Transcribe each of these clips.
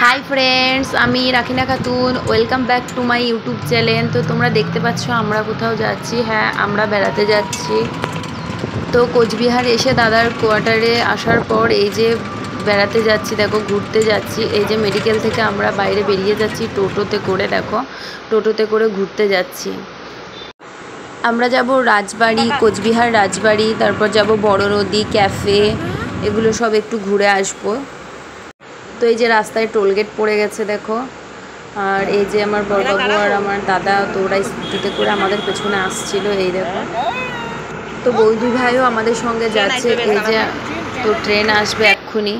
Hi friends आमी Rakhina Khatun welcome back to my YouTube channel. तो तुम्हारा देखते पाচ্ছ আমরা কোথাও যাচ্ছি। হ্যাঁ আমরা বেড়াতে যাচ্ছি। তো কোচবিহার এসে দাদার কোয়ার্টারে আসার পর এই যে বেড়াতে যাচ্ছি, দেখো ঘুরতে যাচ্ছি। এই যে মেডিকেল থেকে আমরা বাইরে বেরিয়ে যাচ্ছি টোটোতে করে, দেখো টোটোতে করে ঘুরতে যাচ্ছি। আমরা যাব রাজবাড়ি, কোচবিহার রাজবাড়ি, তারপর যাব বড় নদী, ক্যাফে, এগুলো সব একটু ঘুরে আসবো। তো এই যে রাস্তায় টোলগেট পড়ে গেছে দেখো। আর এই যে আমার বড়বাবু আর আমার দাদা, তো ওরা স্কুটিতে করে আমাদের পেছনে আসছিল, এই দেখো। তো বৌদি ভাইও আমাদের সঙ্গে যাচ্ছে। এই যে তো ট্রেন আসবে এক্ষুনি।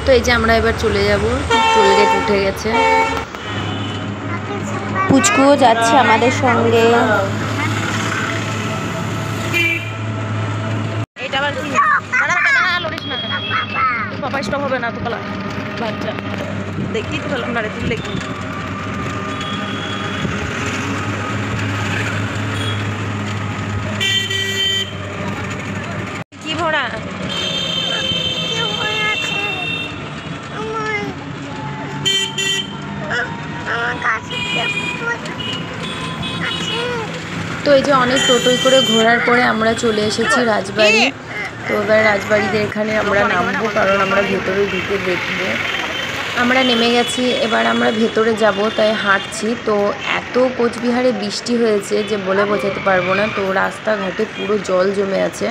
তো এই যে আমরা এবার চলে যাব, টোলগেট উঠে গেছে। পুচকুও যাচ্ছে আমাদের সঙ্গে। এটা আবার কি লড়িস না, বাবা স্টপ হবে না তো পালা বাচ্চা দেখি তো পেলাম না রে, তুই দেখি কি ভরা তো এই যে অনেক টোটোই করে ঘোরার পরে আমরা চলে এসেছি রাজবাড়ি। তো এবার রাজবাড়িতে এখানে আমরা নামবো, কারণ আমরা ভেতরে ঢুকে দেখবো। আমরা নেমে গেছি, এবার আমরা ভেতরে যাব, তাই হাঁটছি। তো এত কোচবিহারে বৃষ্টি হয়েছে যে বলে বোঝাতে পারবো না। তো রাস্তাঘাটে পুরো জল জমে আছে।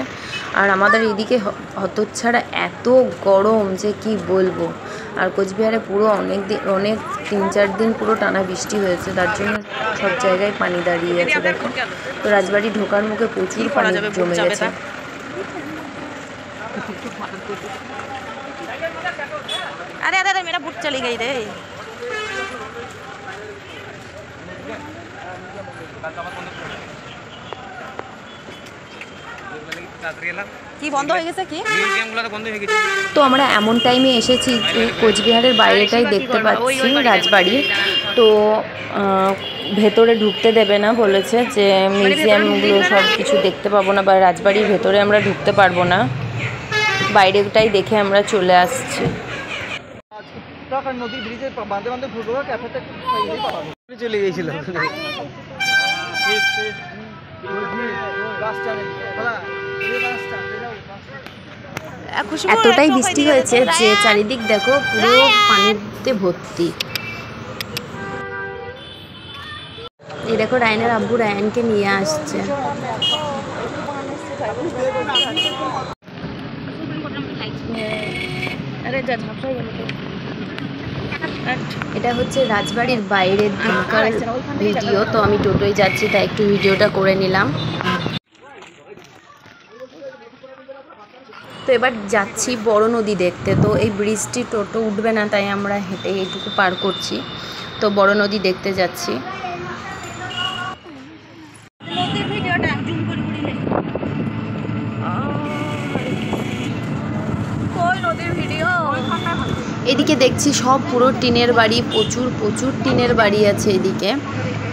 আর আমাদের এদিকে হতচ্ছাড়া এত গরম যে কি বলবো। আর কোচবিহারে পুরো অনেক 3-4 দিন পুরো টানা বৃষ্টি হয়েছে, তার জন্য সব জায়গায় পানি দাঁড়িয়ে আছে দেখো। তো রাজবাড়ি ঢোকার মুখে প্রচুর পানি জমে গেছে। अरे अरे अरे मेरा बुट चली गई रे। কি বন্ধ হয়ে গেছে কি? তো আমরা এমন টাইমে এসেছি যে কোচবিহারের বাইরেটাই দেখতে পাচ্ছি রাজবাড়ি। তো ভেতরে ঢুকতে দেবে না, বলেছে যে মিউজিয়ামগুলো সব কিছু দেখতে পাবো না, বা রাজবাড়ির ভেতরে আমরা ঢুকতে পারবো না, বাইরেটাই দেখে আমরা চলে আসছি। নদীর ব্রিজে বাঁধে বাঁধে ঘুরবো, ক্যাফেতে চলে গিয়েছিল। এতটাই বৃষ্টি হয়েছে যে চারিদিক দেখো পুরো পানিতে ভর্তি। এই দেখো রায়নের আব্বু রায়ানকে নিয়ে আসছে। এটা হচ্ছে রাজবাড়ির বাইরের দিককার ভিডিও। তো আমি টোটোয় যাচ্ছি, তাই একটু ভিডিওটা করে নিলাম। তো এবার যাচ্ছি বড় নদী দেখতে। তো এই ব্রিজটি টোটো উঠবে না, তাই আমরা হেঁটে এইটুকু পার করছি। তো বড় নদী দেখতে যাচ্ছি। এদিকে দেখছি সব পুরো টিনের বাড়ি, প্রচুর টিনের বাড়ি আছে এদিকে।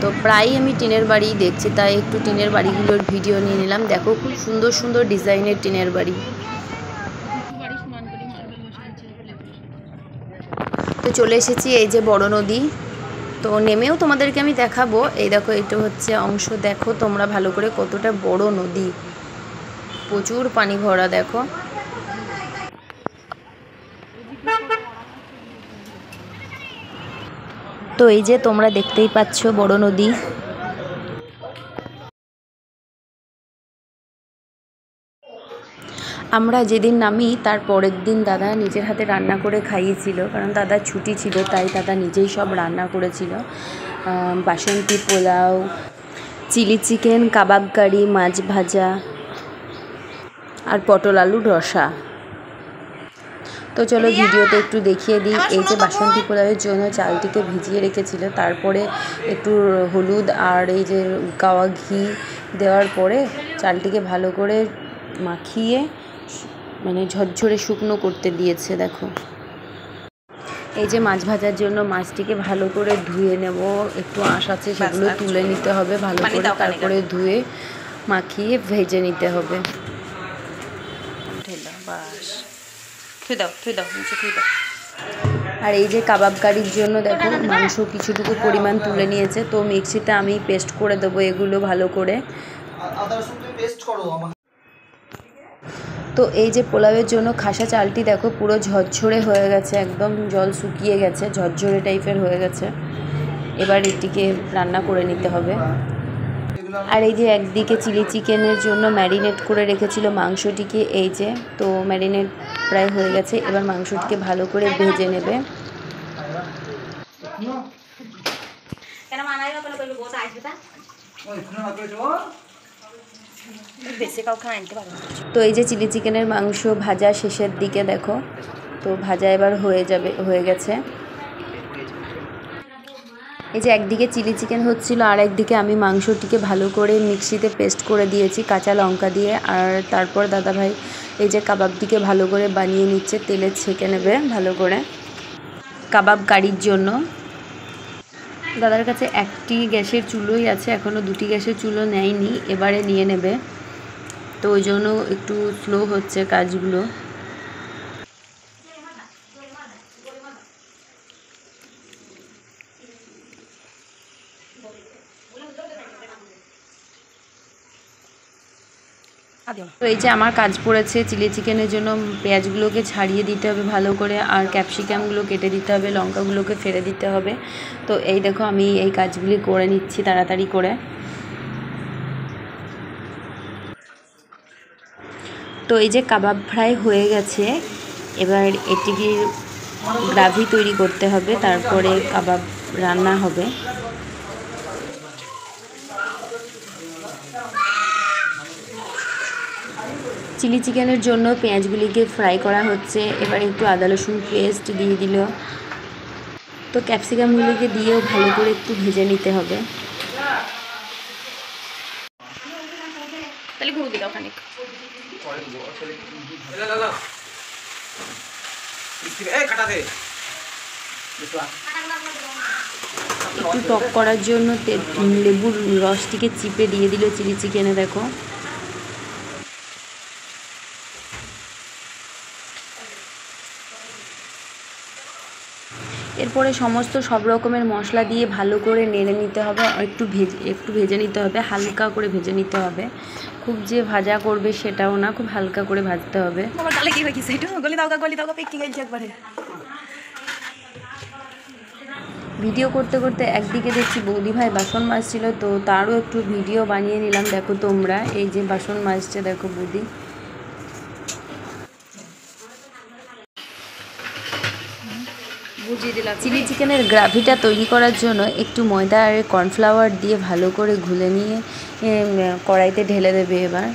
তো প্রায় আমি টিনের বাড়ি দেখছি, তাই একটু টিনের বাড়িগুলোর ভিডিও নিয়ে নিলাম। দেখো খুব সুন্দর ডিজাইনের টিনের বাড়ি। তো চলে এসেছি এই যে বড় নদী। তো নেমেও তোমাদেরকে আমি দেখাবো। এই দেখো এটা হচ্ছে অংশ, দেখো তোমরা ভালো করে কতটা বড় নদী, প্রচুর পানি ভরা দেখো। তো এই যে তোমরা দেখতেই পাচ্ছ বড় নদী। আমরা যেদিন নামি তার পরের দিন দাদা নিজের হাতে রান্না করে খাইয়েছিল, কারণ দাদার ছুটি ছিল, তাই দাদা নিজেই সব রান্না করেছিল। বাসন্তী পোলাও, চিলি চিকেন, কাবাব কারি, মাছ ভাজা আর পটল আলু রসা। তো চলো ভিডিওতে একটু দেখিয়ে দিই। এই যে বাসন্তী পোলাওয়ের জন্য চালটিকে ভিজিয়ে রেখেছিল, তারপরে একটু হলুদ আর এই যে গাওয়া ঘি দেওয়ার পরে চালটিকে ভালো করে মাখিয়ে মানে ঝরঝরে শুকনো করতে দিয়েছে। দেখো এই যে মাছ ভাজার জন্য মাছটিকে ভালো করে ধুয়ে নেব, একটু আঁশ আছে সেগুলো তুলে নিতে হবে ভালো করে, তারপরে ধুয়ে মাখিয়ে ভেজে নিতে হবে। আর এই যে কাবাব কারির জন্য দেখো মাংস কিছুটুকু পরিমাণ তুলে নিয়েছে, তো মিক্সিতে আমি পেস্ট করে দেবো এগুলো ভালো করে। তো এই যে পোলাওয়ের জন্য খাসা চালটি দেখো পুরো ঝরঝরে হয়ে গেছে, একদম জল শুকিয়ে গেছে, ঝরঝরে টাইপের হয়ে গেছে। এবার এটিকে রান্না করে নিতে হবে। আর এই যে একদিকে চিলি চিকেনের জন্য ম্যারিনেট করে রেখেছিল মাংসটিকে, এই যে তো ম্যারিনেট প্রায় হয়ে গেছে। এবার মাংসটিকে ভালো করে ভেজে নেবে। তো এই যে চিলি চিকেনের মাংস ভাজা শেষের দিকে দেখো, তো ভাজা এবার হয়ে গেছে। এই যে একদিকে চিলি চিকেন হচ্ছিল আর একদিকে আমি মাংসটিকে ভালো করে মিক্সিতে পেস্ট করে দিয়েছি কাঁচা লঙ্কা দিয়ে। আর তারপর দাদাভাই এই যে কাবাবটিকে ভালো করে বানিয়ে নিচ্ছে, তেলে ছেঁকে নেবে ভালো করে কাবাব কারির জন্য। দাদার কাছে একটি গ্যাসের চুলোই আছে, এখনও দুটি গ্যাসের চুলো নেয়নি, এবারে নিয়ে নেবে। তো ওই জন্য একটু স্লো হচ্ছে কাজগুলো। তো এই যে আমার কাজ পড়েছে চিলি চিকেনের জন্য, পেঁয়াজগুলোকে ছাড়িয়ে দিতে হবে ভালো করে, আর ক্যাপসিকামগুলো কেটে দিতে হবে, লঙ্কাগুলোকে ফেলে দিতে হবে। তো এই দেখো আমি এই কাজগুলি করে নিচ্ছি তাড়াতাড়ি করে। তো এই যে কাবাব ফ্রাই হয়ে গেছে, এবার এটিকে গ্রাভি তৈরি করতে হবে, তারপরে কাবাব রান্না হবে। চিলি চিকেনের জন্য পেঁয়াজগুলিকে ফ্রাই করা হচ্ছে, এবার একটু আদা রসুন পেস্ট দিয়ে দিল। তো ক্যাপসিকামগুলিকে দিয়েও ভালো করে একটু ভেজে নিতে হবে। একটু টক করার জন্য লেবুর রসটিকে চিপে দিয়ে দিল চিলি চিকেনে দেখো। এরপরে সমস্ত সব রকমের মশলা দিয়ে ভালো করে নেড়ে নিতে হবে, একটু ভেজে নিতে হবে, হালকা করে ভেজে নিতে হবে। খুব যে ভাজা করবে সেটাও না, খুব হালকা করে ভাজতে হবে। ভিডিও করতে করতে একদিকে দেখছি বৌদি ভাই বাসন মাজছিল, তো তারও একটু ভিডিও বানিয়ে নিলাম। দেখো তোমরা এই যে বাসন মাজছে দেখো বৌদি। চিলি চিকেনের গ্রাভিটা তৈরি করার জন্য একটু ময়দা আর কর্নফ্লাওয়ার দিয়ে ভালো করে ঘুলে নিয়ে কড়াইতে ঢেলে দেবে। এবার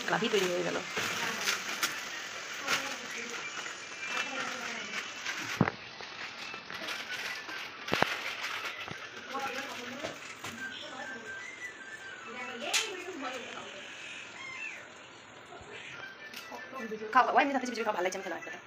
গ্রাভি তৈরি হয়ে গেল। খাওয়া ওই মিলে কিছু খাওয়া ভালো লাগছে, আমি খেলাম একটা।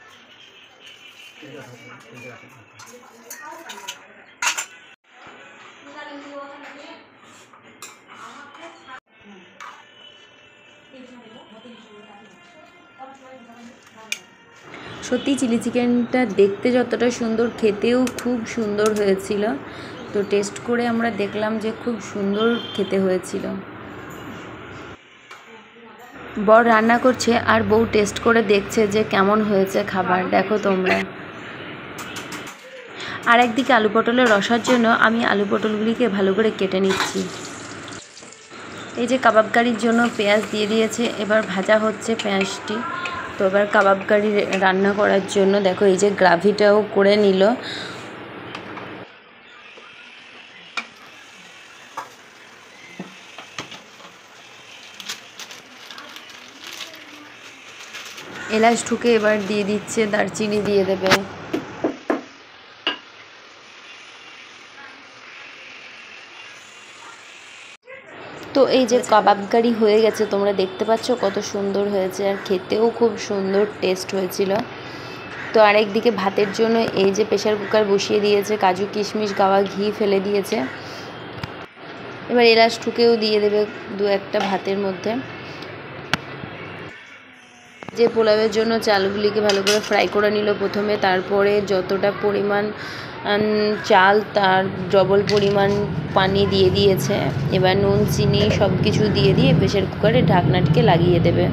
সত্যি চিলি চিকেনটা দেখতে যতটা সুন্দর, খেতেও খুব সুন্দর হয়েছিল। তো টেস্ট করে আমরা দেখলাম যে খুব সুন্দর খেতে হয়েছিল। বর রান্না করছে আর বউ টেস্ট করে দেখছে যে কেমন হয়েছে খাবার। দেখো তোমরা। আর একদিকে আলু পটলের রসার জন্য আমি আলু পটলগুলিকে ভালো করে কেটে নিচ্ছি। এই যে কাবাব কারির জন্য পেঁয়াজ দিয়ে দিয়েছে, এবার ভাজা হচ্ছে পেঁয়াজটি। তো এবার কাবাব কারি রান্না করার জন্য দেখো এই যে গ্রাভিটাও করে নিল। এলাচ ঠুকে এবার দিয়ে দিচ্ছে, দারচিনি দিয়ে দেবে। তো এই যে কাবাব কারি হয়ে গেছে, তোমরা দেখতে পাচ্ছ কত সুন্দর হয়েছে, আর খেতেও খুব সুন্দর টেস্ট হয়েছিল। তো আরেকদিকে ভাতের জন্য এই যে প্রেশার কুকার বসিয়ে দিয়েছে, কাজু কিশমিশ গাওয়া ঘি ফেলে দিয়েছে। এবার এলাচ ঠুকেও দিয়ে দেবে দু একটা ভাতের মধ্যে। যে পোলাওয়ের জন্য চালগুলিকে ভালো করে ফ্রাই করে নিল প্রথমে, তারপরে যতটা পরিমাণ চাল তার ডবল পরিমাণ পানি দিয়ে দিয়েছে। এবার নুন চিনি সব কিছু দিয়ে প্রেশার কুকারে ঢাকনাটিকে লাগিয়ে দেবে।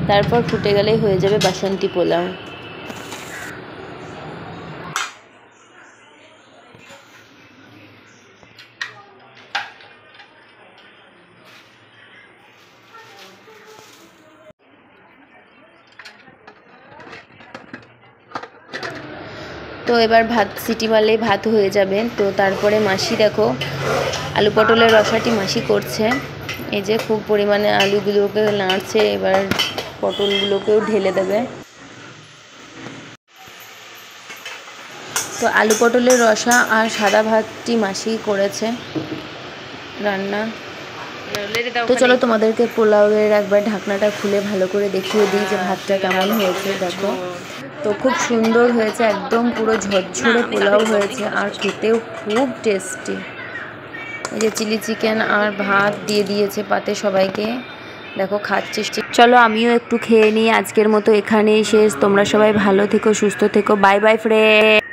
তারপর ফুটে গেলেই হয়ে যাবে বাসন্তী পোলাও। তো এবার ভাত সিটি মারলেই ভাত হয়ে যাবে। তো তারপরে মাসি দেখো আলু পটলের রসাটি মাসি করছে। এই যে খুব পরিমাণে আলুগুলোকে নাড়ছে, এবার পটলগুলোকেও ঢেলে দেবে। তো আলু পটলের রসা আর সাদা ভাতটি মাসি করেছে রান্না। তো চলো তোমাদেরকে পোলাওয়ের একবার ঢাকনাটা খুলে ভালো করে দেখিয়ে দিই যে ভাতটা কেমন হয়েছে। দেখো তো খুব সুন্দর হয়েছে, একদম পুরো ঝরঝরে পোলাও হয়েছে, আর খেতেও খুব টেস্টি। এই যে চিলি চিকেন আর ভাত দিয়ে দিয়েছে পাতে সবাইকে, দেখো খাচ্ছিস। চলো আমিও একটু খেয়ে নিই। আজকের মতো এখানেই শেষ। তোমরা সবাই ভালো থেকো, সুস্থ থেকো। Bye bye friend.